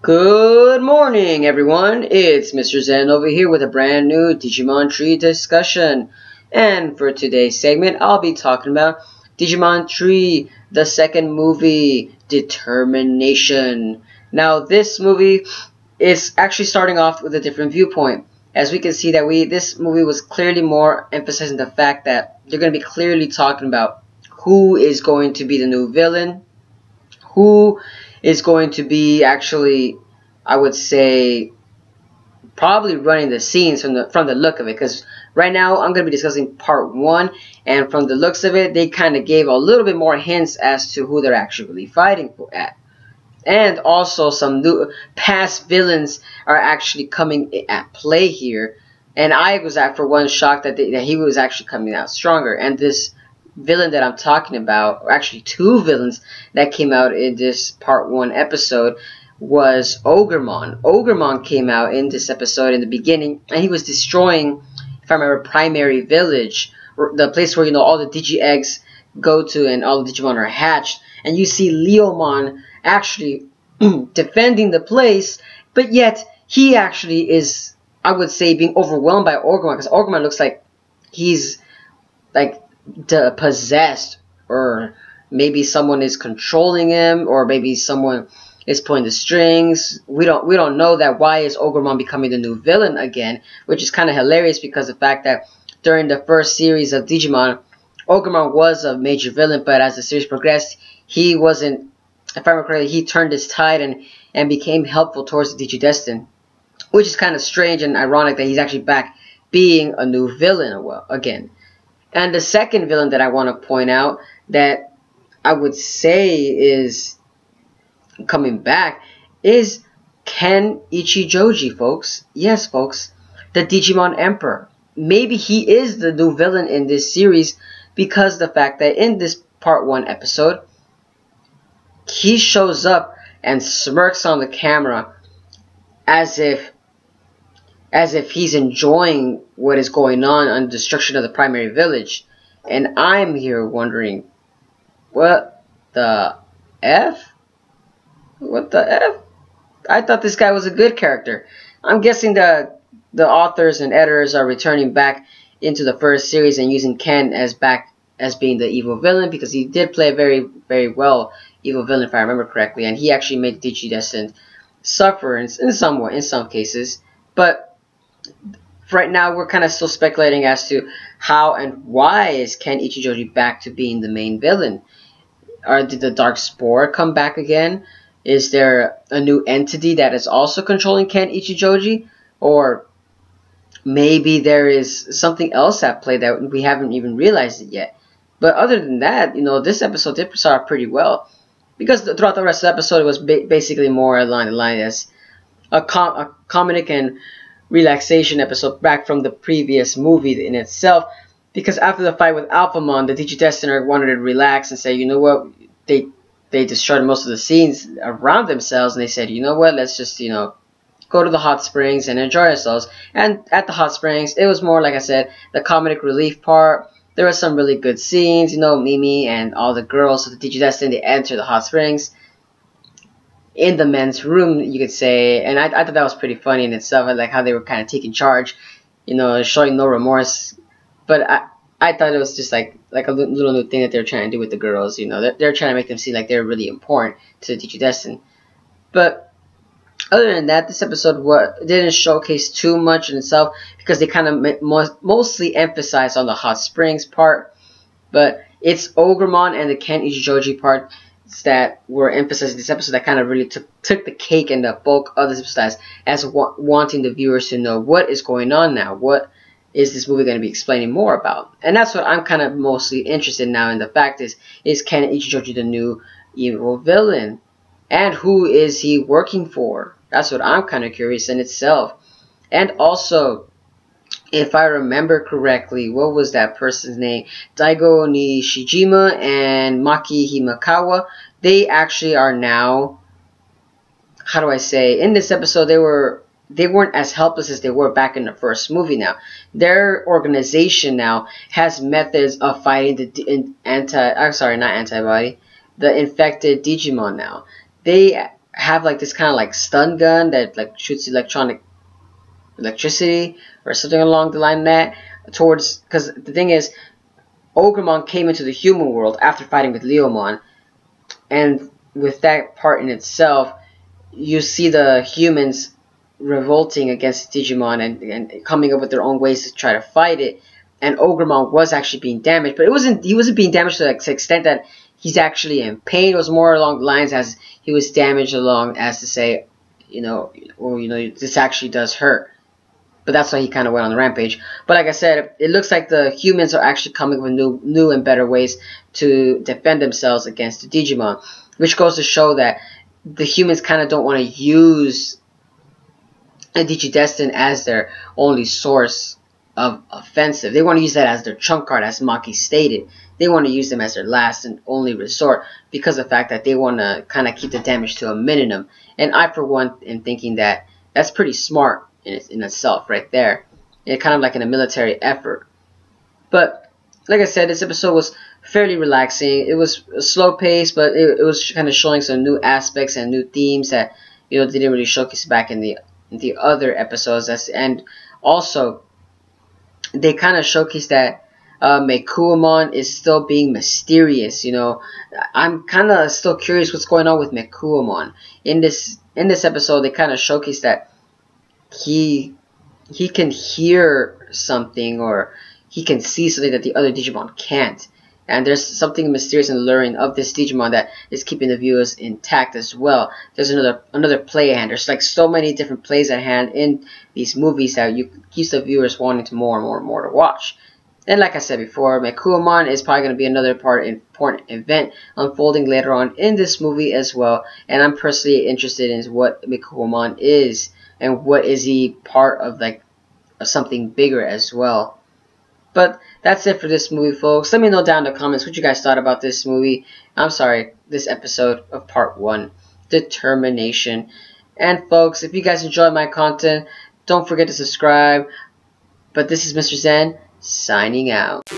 Good morning, everyone. It's Mr. Zen over here with a brand new Digimon Tri discussion. And for today's segment, I'll be talking about Digimon Tri, the second movie, Determination. Now, this movie is actually starting off with a different viewpoint. As we can see that this movie was clearly more emphasizing the fact that they're going to be clearly talking about who is going to be the new villain, who is going to be actually, I would say, probably running the scenes from the look of it. Because right now I'm going to be discussing part one, and from the looks of it, they kind of gave a little bit more hints as to who they're actually really fighting at. And also some new past villains are actually coming at play here. And I was for one shocked that he was actually coming out stronger. And this villain that I'm talking about, or actually two villains that came out in this part one episode, was Ogremon. Ogremon came out in this episode in the beginning, and he was destroying, if I remember, Primary Village, the place where all the Digi eggs go to and all the Digimon are hatched. And you see Leomon actually defending the place, but yet he actually is, I would say, being overwhelmed by Ogremon, because Ogremon looks like he's like possessed, or maybe someone is controlling him, or maybe someone is pulling the strings. We don't know that. Why is Ogremon becoming the new villain again? Which is kind of hilarious, because the fact that during the first series of Digimon, Ogremon was a major villain, but as the series progressed, he wasn't, if I remember correctly, he turned his tide and became helpful towards the Digidestined, which is kind of strange and ironic that he's actually back being a new villain again. And the second villain that I want to point out that I would say is coming back is Ken Ichijoji, folks. Yes, folks. The Digimon Emperor. Maybe he is the new villain in this series, because the fact that in this part one episode, he shows up and smirks on the camera as if he's enjoying what is going on the destruction of the Primary Village. And I'm here wondering, what the F? What the F? I thought this guy was a good character. I'm guessing the authors and editors are returning back into the first series and using Ken as being the evil villain, because he did play a very, very well evil villain, if I remember correctly, and he actually made Digidestined suffer in some cases. But right now, we're kind of still speculating as to how and why is Ken Ichijoji back to being the main villain. Did the Dark Spore come back again? Is there a new entity that is also controlling Ken Ichijoji? Or maybe there is something else at play that we haven't even realized it yet. But other than that, this episode did start pretty well, because throughout the rest of the episode, it was basically more along the line as a comedic and relaxation episode back from the previous movie in itself. Because after the fight with Alphamon, the Digidestined wanted to relax and say, you know what, they destroyed most of the scenes around themselves, and they said, you know what, let's just, go to the hot springs and enjoy ourselves. And at the hot springs, it was more, like I said, the comedic relief part. There were some really good scenes, Mimi and all the girls of the Digidestined, they enter the hot springs in the men's room, you could say. And I thought that was pretty funny in itself. I like how they were kind of taking charge, showing no remorse. But I thought it was just like a little new thing that they're trying to do with the girls. They're trying to make them seem like they're really important to the Digidestined. But other than that, this episode didn't showcase too much in itself, because they kind of mostly emphasized on the hot springs part. But it's Ogremon and the Ken Ichijoji part that were emphasized in this episode that kind of really took the cake and the bulk of this episode as wanting the viewers to know what is going on now. What is this movie going to be explaining more about? And that's what I'm kind of mostly interested in now. And the fact is Ken Ichijoji the new evil villain? And who is he working for? That's what I'm kind of curious in itself. And also, if I remember correctly, what was that person's name? Daigo Nishijima and Maki Himakawa. They actually are now, how do I say, in this episode they weren't as helpless as they were back in the first movie now. Their organization now has methods of fighting the infected Digimon now. They have like this kind of like stun gun that like shoots electricity or something along the line of that towards, because the thing is, Ogremon came into the human world after fighting with Leomon, and with that part in itself, you see the humans revolting against Digimon and coming up with their own ways to try to fight it. And Ogremon was actually being damaged, but he wasn't being damaged to the extent that he's actually in pain. It was more along the lines as he was damaged along as to say, this actually does hurt. But that's why he kind of went on the rampage. But like I said, it looks like the humans are actually coming up with new and better ways to defend themselves against the Digimon, which goes to show that the humans kind of don't want to use a Digidestined as their only source of offensive. They want to use that as their trump card, as Maki stated. They want to use them as their last and only resort because of the fact that they want to kind of keep the damage to a minimum. And I, for one, am thinking that that's pretty smart in itself right there. It's kind of like in a military effort. But like I said, this episode was fairly relaxing. It was a slow pace, but it was kind of showing some new aspects and new themes that they didn't really showcase back in the other episodes. And also they kind of showcased that Mekuamon is still being mysterious. I'm kind of still curious what's going on with Mekuamon. In this episode, they kind of showcased that he can hear something, or he can see something that the other Digimon can't. And there's something mysterious and alluring of this Digimon that is keeping the viewers intact as well. There's another play at hand. There's like so many different plays at hand in these movies that keeps the viewers wanting to more and more to watch. And like I said before, Mekuamon is probably going to be another important event unfolding later on in this movie as well. And I'm personally interested in what Mekuamon is, and what is he part of, like something bigger as well. But that's it for this movie, folks. Let me know down in the comments what you guys thought about this movie. This episode of part 1, Determination. And folks, if you guys enjoyed my content, don't forget to subscribe. But this is Mr. Zen, signing out.